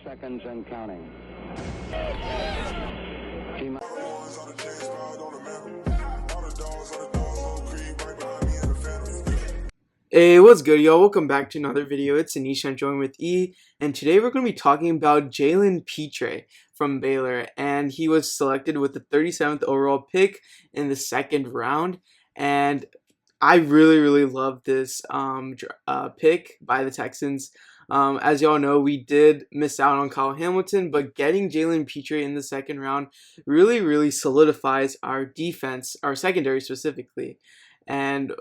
30 seconds and counting. T- Hey, what's good, y'all? Welcome back to another video. It's Anish. I'm joined with E, and today we're going to be talking about JALEN PITRE from Baylor, and he was selected with the 37th overall pick in the second round, and I really love this pick by the Texans. As y'all know, we did miss out on Kyle Hamilton, but getting JALEN PITRE in the second round really solidifies our defense, our secondary specifically, and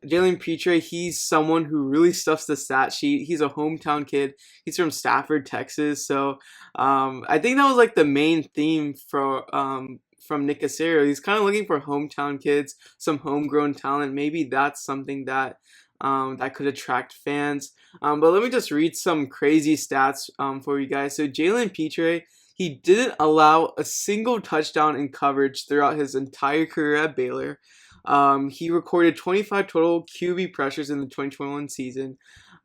JALEN PITRE, he's someone who really stuffs the stat sheet. He's a hometown kid. He's from Stafford, Texas. So I think that was like the main theme from Nick Caserio. He's kind of looking for hometown kids, some homegrown talent. Maybe that's something that that could attract fans. But let me just read some crazy stats for you guys. So JALEN PITRE, he didn't allow a single touchdown in coverage throughout his entire career at Baylor. He recorded 25 total QB pressures in the 2021 season.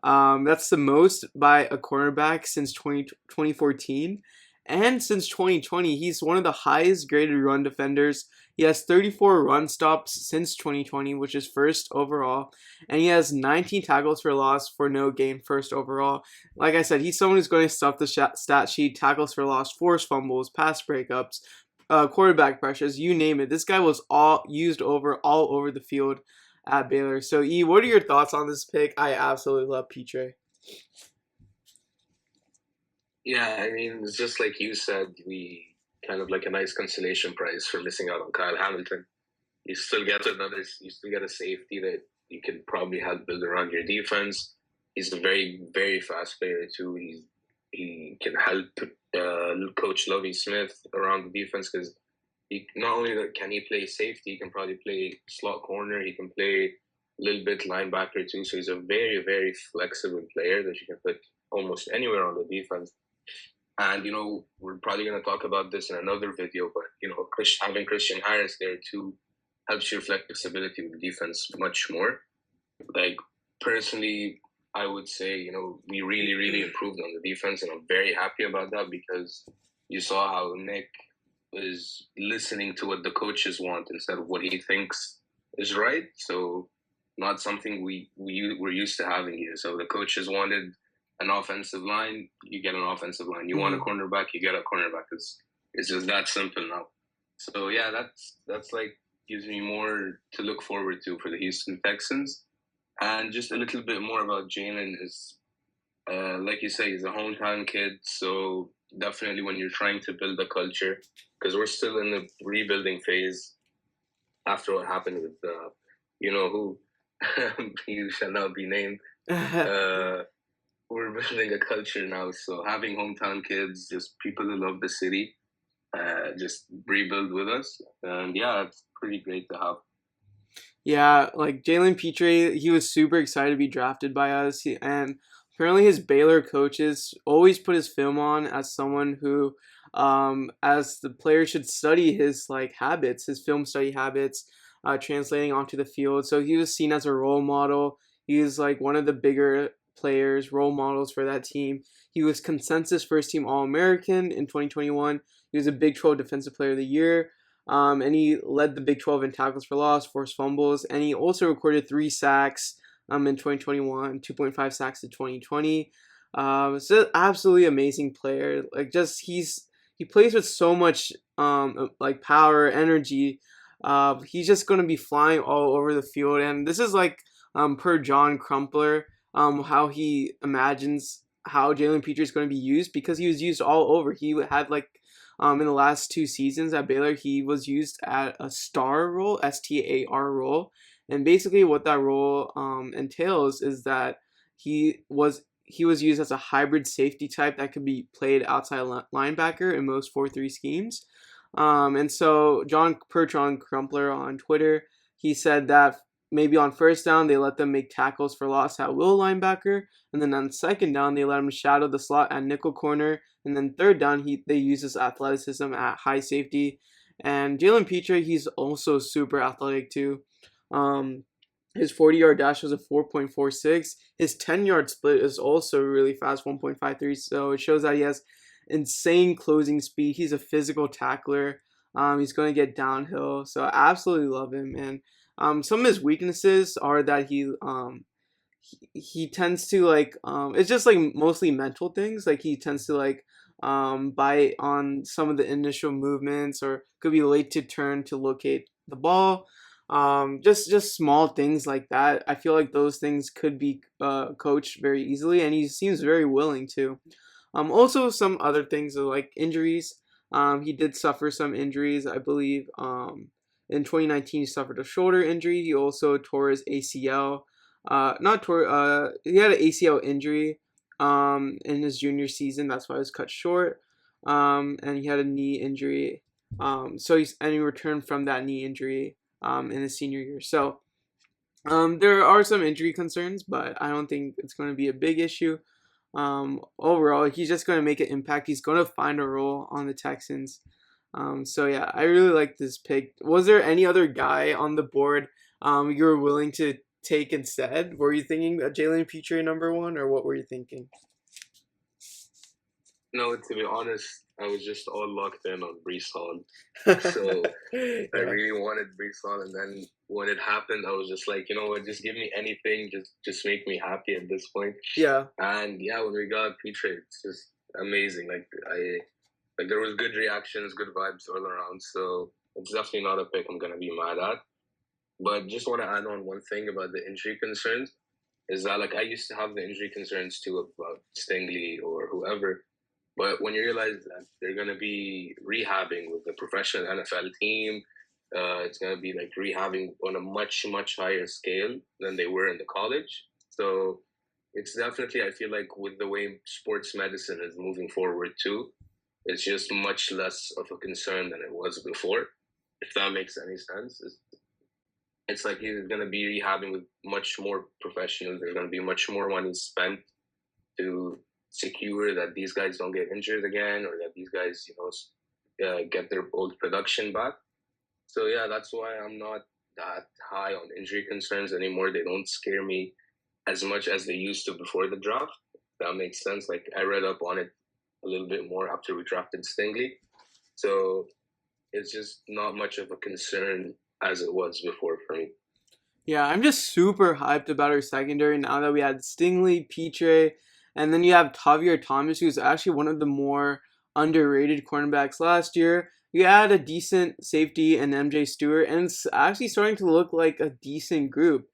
That's the most by a cornerback since 2014. And since 2020, he's one of the highest graded run defenders. He has 34 run stops since 2020, which is first overall. And he has 19 tackles for loss for no gain, first overall. Like I said, he's someone who's going to stuff the stat sheet, tackles for loss, forced fumbles, pass breakups, quarterback pressures, you name it. This guy was all over the field at Baylor. So E, what are your thoughts on this pick? I absolutely love PITRE. Yeah, I mean, it's just like you said, we kind of like a nice consolation prize for missing out on Kyle Hamilton. You still get a safety that you can probably help build around your defense. He's a very fast player too. He can help Coach Lovie Smith around the defense because not only can he play safety, he can probably play slot corner. He can play a little bit linebacker too. So he's a very flexible player that you can put almost anywhere on the defense. And we're probably going to talk about this in another video, but having Christian Harris there too helps your flexibility with the defense much more. Like personally, I would say, we really improved on the defense, and I'm very happy about that because you saw how Nick is listening to what the coaches want instead of what he thinks is right. So not something we're used to having here. So the coaches wanted an offensive line, you get an offensive line. You want a cornerback, you get a cornerback. It's just that simple now. So yeah, that's like gives me more to look forward to for the Houston Texans. And just a little bit more about JALEN is, like you say, he's a hometown kid. So definitely when you're trying to build a culture, because we're still in the rebuilding phase after what happened with, who, he shall not be named. We're building a culture now. So having hometown kids, just people who love the city, just rebuild with us. And yeah, it's pretty great to have. Yeah, like JALEN PITRE, he was super excited to be drafted by us, and apparently his Baylor coaches always put his film on as someone who, as the player should study his habits, his film study habits, translating onto the field. So he was seen as a role model. He was like one of the bigger players, role models for that team. He was consensus first team All-American in 2021. He was a Big 12 Defensive Player of the Year. And he led the Big 12 in tackles for loss, forced fumbles, and he also recorded 3 sacks in 2021, 2.5 sacks in 2020. So absolutely amazing player. Like he plays with so much power, energy. He's just gonna be flying all over the field, and this is per John Crumpler, how he imagines how JALEN PITRE is going to be used, because he was used all over. He had in the last 2 seasons at Baylor, he was used at a star role, STAR role, and basically what that role entails is that he was used as a hybrid safety type that could be played outside linebacker in most 4-3 schemes. And so John Crumpler on Twitter, he said that maybe on first down they let them make tackles for loss at will linebacker, and then on second down they let him shadow the slot at nickel corner, and then third down they use his athleticism at high safety. And JALEN PITRE, he's also super athletic too. His 40-yard dash was a 4.46. His 10-yard split is also really fast, 1.53. So it shows that he has insane closing speed. He's a physical tackler. He's going to get downhill. So I absolutely love him. And some of his weaknesses are that he tends to like it's just like mostly mental things. Like he tends to like bite on some of the initial movements, or could be late to turn to locate the ball. Just small things like that. I feel like those things could be coached very easily, and he seems very willing to. Also some other things are like injuries. He did suffer some injuries, I believe. In 2019 he suffered a shoulder injury. He also tore his ACL. Not tore. He had an ACL injury in his junior season. That's why he was cut short. And he had a knee injury. So he returned from that knee injury in his senior year. So there are some injury concerns, but I don't think it's going to be a big issue. Overall, he's just going to make an impact. He's going to find a role on the Texans. So yeah, I really like this pick. Was there any other guy on the board you were willing to take instead? Were you thinking Jalen Pitre number one, or what were you thinking? No, to be honest, I was just all locked in on Brees Hall. So I Yeah, really wanted Brees Hall, and then when it happened, I was just like, you know what, just give me anything, just make me happy at this point. yeah, And yeah, when we got Pitre, it's just amazing. Like there was good reactions, good vibes all around. So it's definitely not a pick I'm gonna be mad at. But just want to add on one thing about the injury concerns is that like I used to have the injury concerns too about Stingley or whoever. But when you realize that they're gonna be rehabbing with the professional NFL team, it's gonna be like rehabbing on a much higher scale than they were in the college. So it's definitely, I feel like with the way sports medicine is moving forward too, it's just much less of a concern than it was before. If that makes any sense, it's like he's going to be rehabbing with much more professionals. There's going to be much more money spent to secure that these guys don't get injured again, or that these guys, get their old production back. So yeah, that's why I'm not that high on injury concerns anymore. They don't scare me as much as they used to before the draft. That makes sense. Like I read up on it a little bit more after we drafted Stingley. So it's just not much of a concern as it was before for me. yeah. I'm just super hyped about our secondary now that we had Stingley, Pitre, and then you have Tavier Thomas, who's actually one of the more underrated cornerbacks last year. You add a decent safety and MJ Stewart, and it's actually starting to look like a decent group.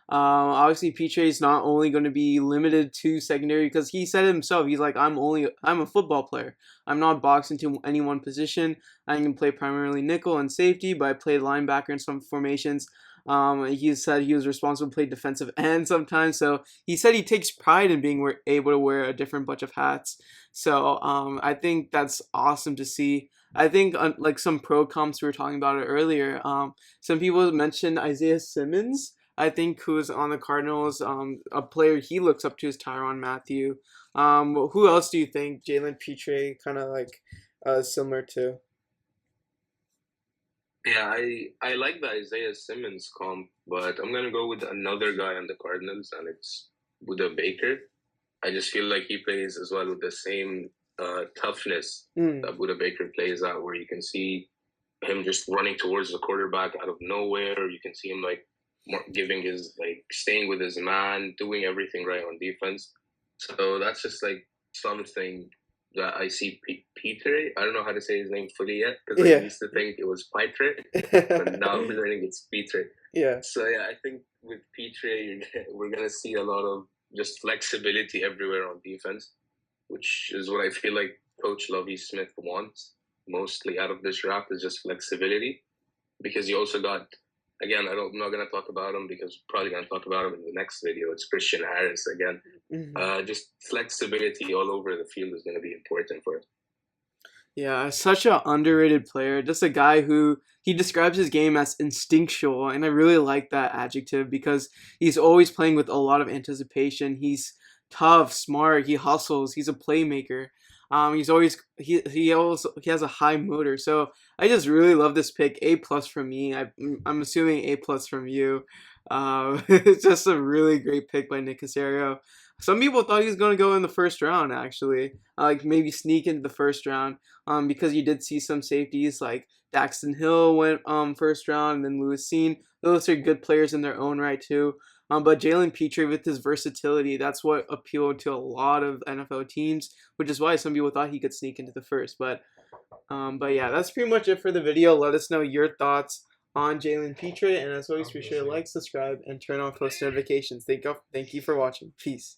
Obviously, Pitre is not only going to be limited to secondary because he said it himself. He's like, I'm a football player. I'm not boxed into any one position. I can play primarily nickel and safety, but I played linebacker in some formations. He said he was responsible to play defensive end sometimes. So he said he takes pride in being able to wear a different bunch of hats. So I think that's awesome to see. I think like some pro comps we were talking about it earlier. Some people mentioned Isaiah Simmons. I think who's on the Cardinals. A player he looks up to is Tyrann Mathieu. Who else do you think Jalen Pitre kind of like similar to? Yeah, I like the Isaiah Simmons comp, but I'm gonna go with another guy on the Cardinals, and it's Buda Baker. I just feel like he plays as well with the same toughness Mm, that Buda Baker plays at, where you can see him just running towards the quarterback out of nowhere. Or you can see him like giving his like staying with his man, doing everything right on defense. So that's just like something that I see Peter. I don't know how to say his name fully yet because I yeah. used to think it was Pitre, but now I'm learning it's Peter. Yeah. So yeah, I think with Petre, we're gonna see a lot of just flexibility everywhere on defense, which is what I feel like Coach Lovie Smith wants mostly out of this draft is just flexibility. Because you also got, again, I'm not gonna talk about him because we're probably gonna talk about him in the next video. It's Christian Harris again. Mhm. Just flexibility all over the field is gonna be important for us. Yeah, such an underrated player. Just a guy who he describes his game as instinctual, and I really like that adjective because he's always playing with a lot of anticipation. He's tough, smart, he hustles, he's a playmaker. He has a high motor. So I just really love this pick. A plus from me. I'm assuming A plus from you. It's just a really great pick by Nick Casario. Some people thought he was going to go in the first round, actually, like maybe sneak into the first round, because you did see some safeties like Daxton Hill went first round, and then Lewis Seen. Those are good players in their own right too. But Jalen Petrie, with his versatility, that's what appealed to a lot of NFL teams, which is why some people thought he could sneak into the first. But yeah, that's pretty much it for the video. Let us know your thoughts on Jalen Petrie, and as always, be sure to like, subscribe, and turn on post notifications. Thank you for watching. Peace.